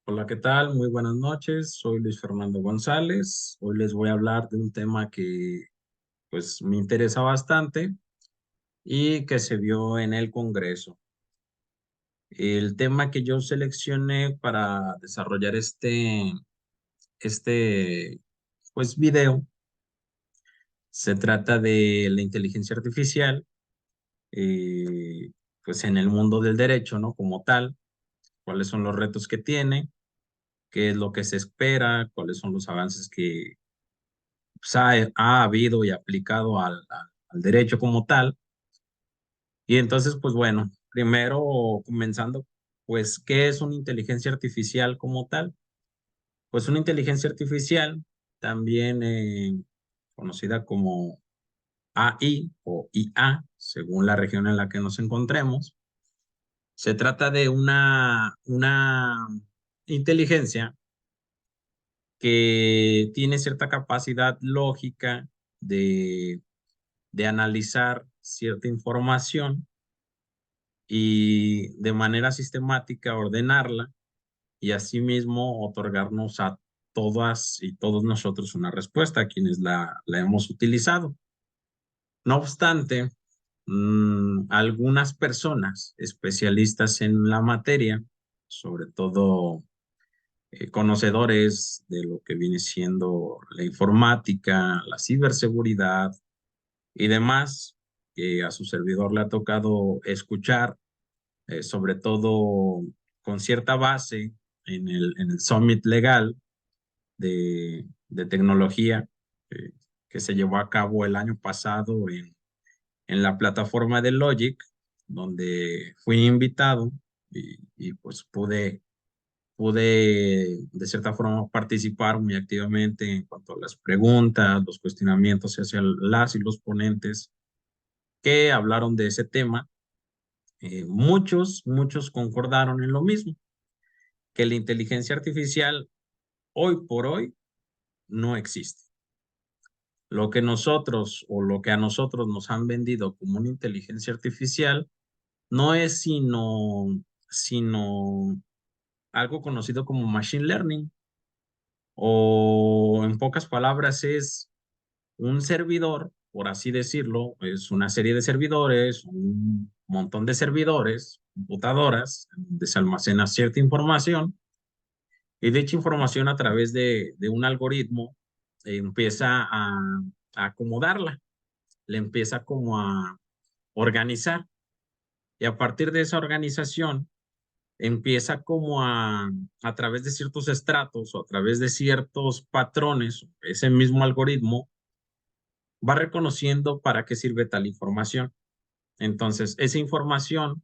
Hola, ¿qué tal? Muy buenas noches. Soy Luis Fernando González. Hoy les voy a hablar de un tema que pues me interesa bastante y que se vio en el Congreso. El tema que yo seleccioné para desarrollar este video se trata de la inteligencia artificial, eh, pues en el mundo del derecho, ¿no? Como tal, cuáles son los retos que tiene, qué es lo que se espera, cuáles son los avances que pues, ha habido y aplicado al derecho como tal. Y entonces, pues bueno, primero comenzando, pues, ¿qué es una inteligencia artificial como tal? Pues una inteligencia artificial, también conocida como AI o IA, según la región en la que nos encontremos, se trata de una inteligencia que tiene cierta capacidad lógica de analizar cierta información y de manera sistemática ordenarla y asimismo otorgarnos a todas y todos nosotros una respuesta a quienes la hemos utilizado. No obstante, algunas personas especialistas en la materia, sobre todo conocedores de lo que viene siendo la informática, la ciberseguridad y demás, que a su servidor le ha tocado escuchar, sobre todo con cierta base en el Summit Legal de Tecnología, eh, que se llevó a cabo el año pasado en la plataforma de Logic, donde fui invitado y pues pude de cierta forma participar muy activamente en cuanto a las preguntas, los cuestionamientos hacia las y los ponentes que hablaron de ese tema. Muchos concordaron en lo mismo, que la inteligencia artificial hoy por hoy no existe. Lo que nosotros o lo que a nosotros nos han vendido como una inteligencia artificial no es sino algo conocido como machine learning, o en pocas palabras es un servidor, por así decirlo, es una serie de servidores, un montón de servidores, computadoras, donde se almacena cierta información. Y dicha información a través de un algoritmo empieza a acomodarla, le empieza como a organizar. Y a partir de esa organización empieza como a través de ciertos estratos o a través de ciertos patrones, ese mismo algoritmo va reconociendo para qué sirve tal información. Entonces, esa información,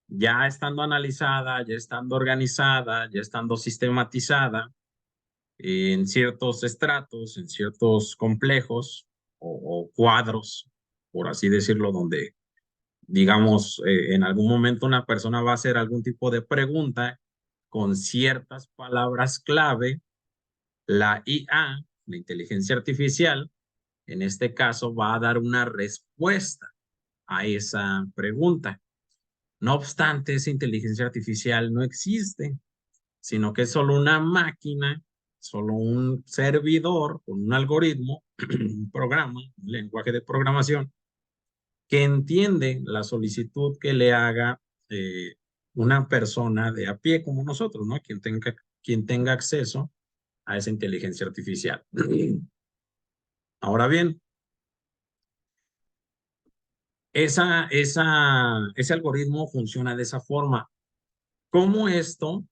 ya estando analizada, ya estando organizada, ya estando sistematizada, en ciertos estratos, en ciertos complejos o cuadros, por así decirlo, donde, digamos, en algún momento una persona va a hacer algún tipo de pregunta con ciertas palabras clave, la IA, la inteligencia artificial, en este caso va a dar una respuesta a esa pregunta. No obstante, esa inteligencia artificial no existe, sino que es solo una máquina, solo un servidor con un algoritmo, un programa, un lenguaje de programación que entiende la solicitud que le haga eh, una persona de a pie como nosotros, ¿no? Quien tenga acceso a esa inteligencia artificial. Ahora bien, ese algoritmo funciona de esa forma. ¿Cómo esto,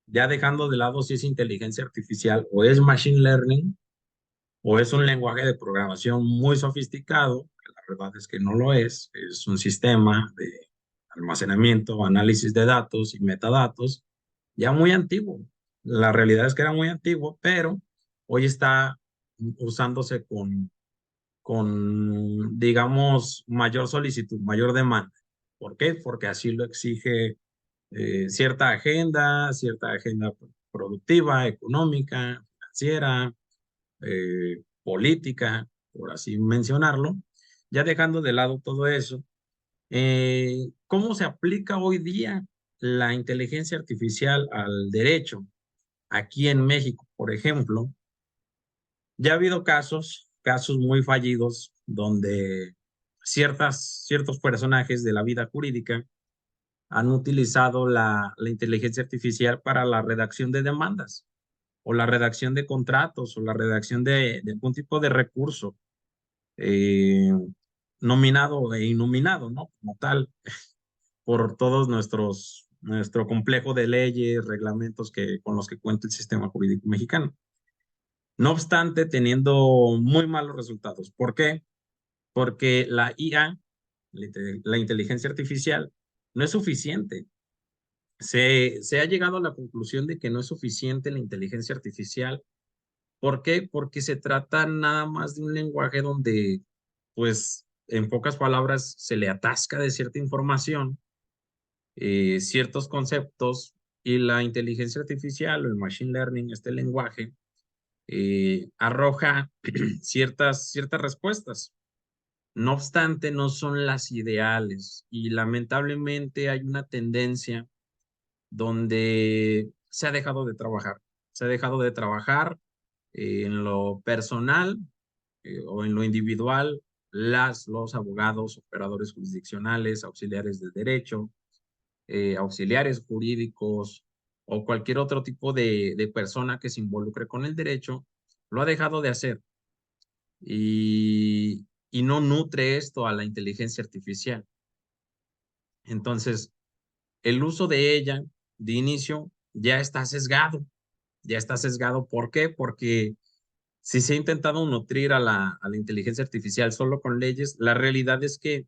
ya dejando de lado si es inteligencia artificial o es machine learning, o es un lenguaje de programación muy sofisticado, que la verdad es que no lo es un sistema de almacenamiento, análisis de datos y metadatos ya muy antiguo? La realidad es que era muy antiguo, pero hoy está usándose digamos, mayor solicitud, mayor demanda. ¿Por qué? Porque así lo exige cierta agenda productiva, económica, financiera, política, por así mencionarlo. Ya dejando de lado todo eso, ¿cómo se aplica hoy día la inteligencia artificial al derecho? Aquí en México, por ejemplo, ya ha habido casos muy fallidos donde ciertos personajes de la vida jurídica han utilizado la inteligencia artificial para la redacción de demandas o la redacción de contratos o la redacción de algún tipo de recurso eh, nominado e innominado, ¿no? Como tal, por todos nuestro complejo de leyes, reglamentos con los que cuenta el sistema jurídico mexicano. No obstante, teniendo muy malos resultados. ¿Por qué? Porque la IA, la inteligencia artificial, no es suficiente. Se ha llegado a la conclusión de que no es suficiente la inteligencia artificial. ¿Por qué? Porque se trata nada más de un lenguaje donde, pues, en pocas palabras, se le atasca de cierta información, ciertos conceptos, y la inteligencia artificial o el machine learning, este lenguaje, arroja ciertas respuestas. No obstante, no son las ideales y lamentablemente hay una tendencia donde se ha dejado de trabajar. Se ha dejado de trabajar en lo personal o en lo individual, los abogados, operadores jurisdiccionales, auxiliares del derecho, auxiliares jurídicos o cualquier otro tipo de persona que se involucre con el derecho, lo ha dejado de hacer y no nutre esto a la inteligencia artificial. Entonces, el uso de ella de inicio ya está sesgado. Ya está sesgado. ¿Por qué? Porque si se ha intentado nutrir a la inteligencia artificial solo con leyes, la realidad es que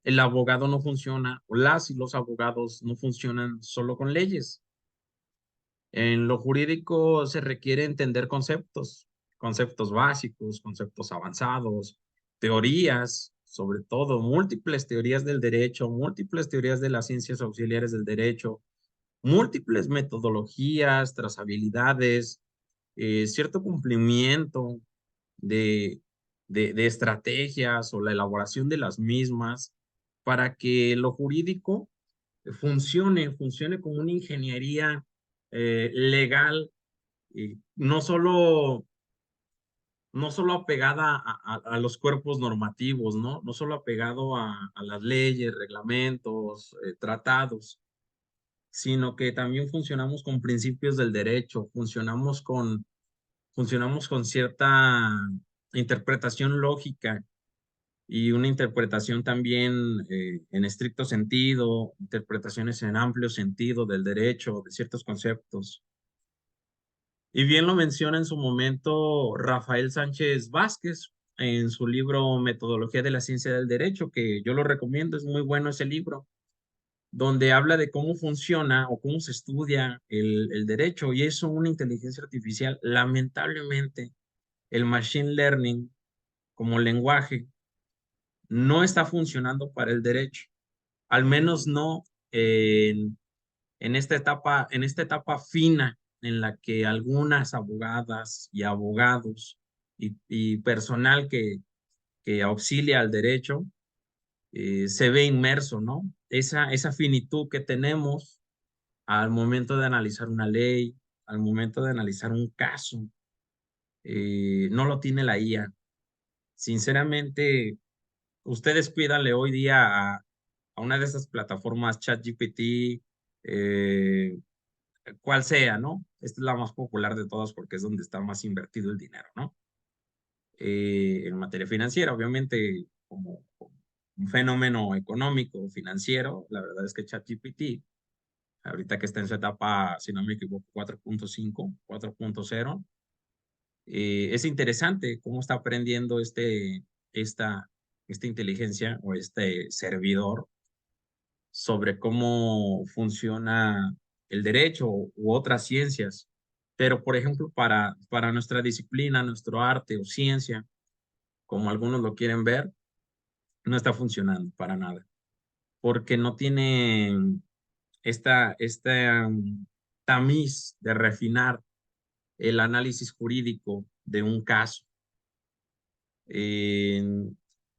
el abogado no funciona, o las y los abogados no funcionan solo con leyes. En lo jurídico se requiere entender conceptos, conceptos básicos, conceptos avanzados, teorías, sobre todo múltiples teorías del derecho, múltiples teorías de las ciencias auxiliares del derecho, múltiples metodologías, trazabilidades, cierto cumplimiento de, de estrategias o la elaboración de las mismas para que lo jurídico funcione como una ingeniería legal, no solo apegada a los cuerpos normativos, ¿no? No solo apegado a las leyes, reglamentos, tratados, sino que también funcionamos con principios del derecho, funcionamos con cierta interpretación lógica y una interpretación también en estricto sentido, interpretaciones en amplio sentido del derecho, de ciertos conceptos. Y bien lo menciona en su momento Rafael Sánchez Vázquez en su libro Metodología de la Ciencia del Derecho, que yo lo recomiendo, es muy bueno ese libro, donde habla de cómo funciona o cómo se estudia el derecho, y eso una inteligencia artificial. Lamentablemente, el machine learning como lenguaje no está funcionando para el derecho, al menos no en esta etapa fina en la que algunas abogadas y abogados y personal que auxilia al derecho se ve inmerso, ¿no? Esa finitud que tenemos al momento de analizar una ley, al momento de analizar un caso, no lo tiene la IA. Sinceramente, ustedes pídanle hoy día a una de esas plataformas, ChatGPT, eh, cual sea, ¿no? Esta es la más popular de todas porque es donde está más invertido el dinero, ¿no? En materia financiera, obviamente, como un fenómeno económico, financiero, la verdad es que ChatGPT, ahorita que está en su etapa, si no me equivoco, 4.5, 4.0, es interesante cómo está aprendiendo esta inteligencia o este servidor sobre cómo funciona el derecho u otras ciencias. Pero, por ejemplo, para nuestra disciplina, nuestro arte o ciencia, como algunos lo quieren ver, no está funcionando para nada, porque no tiene esta tamiz de refinar el análisis jurídico de un caso. Eh,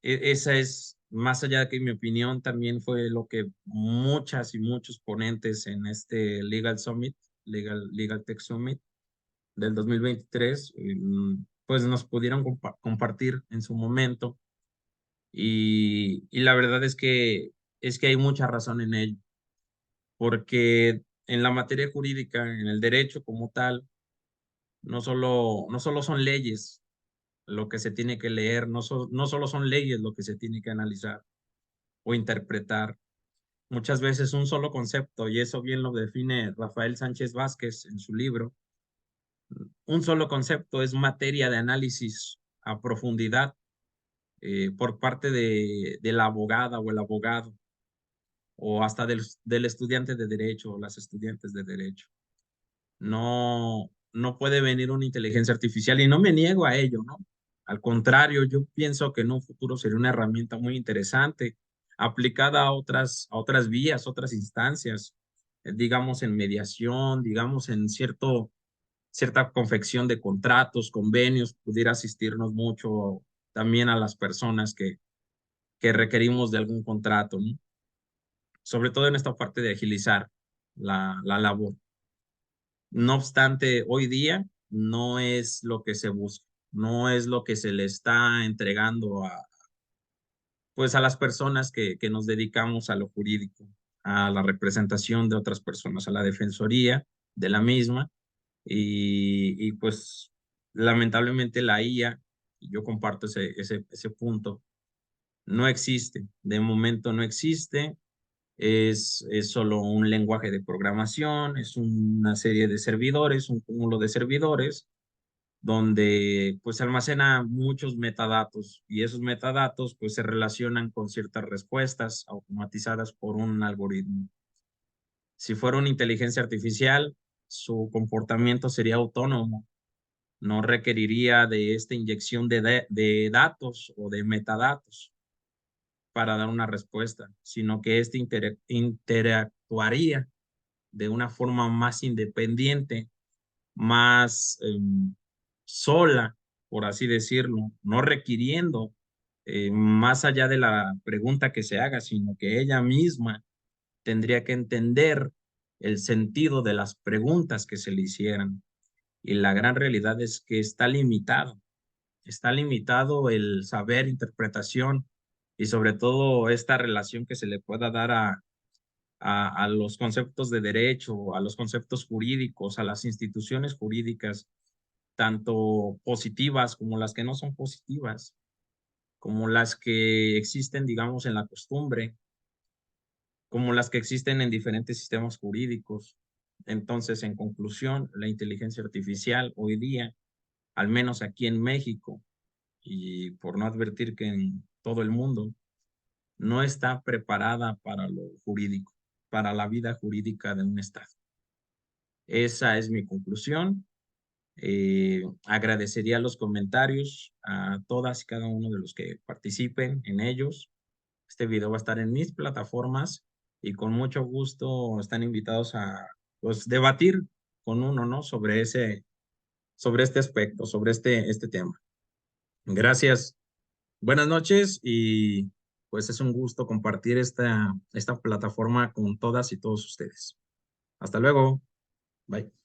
Esa es, más allá de que mi opinión también fue lo que muchas y muchos ponentes en este Legal Summit, Legal Tech Summit, del 2023, pues nos pudieron compartir en su momento y la verdad es que hay mucha razón en ello, porque en la materia jurídica, en el derecho como tal, no solo son leyes lo que se tiene que leer, no solo son leyes lo que se tiene que analizar o interpretar. Muchas veces un solo concepto, y eso bien lo define Rafael Sánchez Vázquez en su libro, un solo concepto es materia de análisis a profundidad por parte de la abogada o el abogado, o hasta del estudiante de derecho o las estudiantes de derecho. No puede venir una inteligencia artificial y no me niego a ello, ¿no? Al contrario, yo pienso que en un futuro sería una herramienta muy interesante aplicada a otras vías, otras instancias, digamos en mediación, digamos en cierta confección de contratos, convenios, pudiera asistirnos mucho también a las personas que requerimos de algún contrato, ¿no? Sobre todo en esta parte de agilizar la labor. No obstante, hoy día no es lo que se busca, no es lo que se le está entregando pues a las personas que nos dedicamos a lo jurídico, a la representación de otras personas, a la defensoría de la misma. Y pues lamentablemente la IA, y yo comparto ese punto, no existe, de momento no existe, es solo un lenguaje de programación, es una serie de servidores, un cúmulo de servidores, donde pues se almacena muchos metadatos y esos metadatos pues se relacionan con ciertas respuestas automatizadas por un algoritmo. Si fuera una inteligencia artificial, su comportamiento sería autónomo, no requeriría de esta inyección de datos o de metadatos para dar una respuesta, sino que éste interactuaría de una forma más independiente, más sola, por así decirlo, no requiriendo más allá de la pregunta que se haga, sino que ella misma tendría que entender el sentido de las preguntas que se le hicieran. Y la gran realidad es que está limitado el saber interpretación y sobre todo esta relación que se le pueda dar a los conceptos de derecho, a los conceptos jurídicos, a las instituciones jurídicas, tanto positivas como las que no son positivas, como las que existen, digamos, en la costumbre, como las que existen en diferentes sistemas jurídicos. Entonces, en conclusión, la inteligencia artificial hoy día, al menos aquí en México, y por no advertir que en todo el mundo, no está preparada para lo jurídico, para la vida jurídica de un Estado. Esa es mi conclusión. Agradecería los comentarios a todas y cada uno de los que participen en ellos. Este video va a estar en mis plataformas y con mucho gusto están invitados a pues, debatir con uno, ¿no? Sobre este aspecto, sobre este tema. Gracias. Buenas noches y pues es un gusto compartir esta plataforma con todas y todos ustedes. Hasta luego. Bye.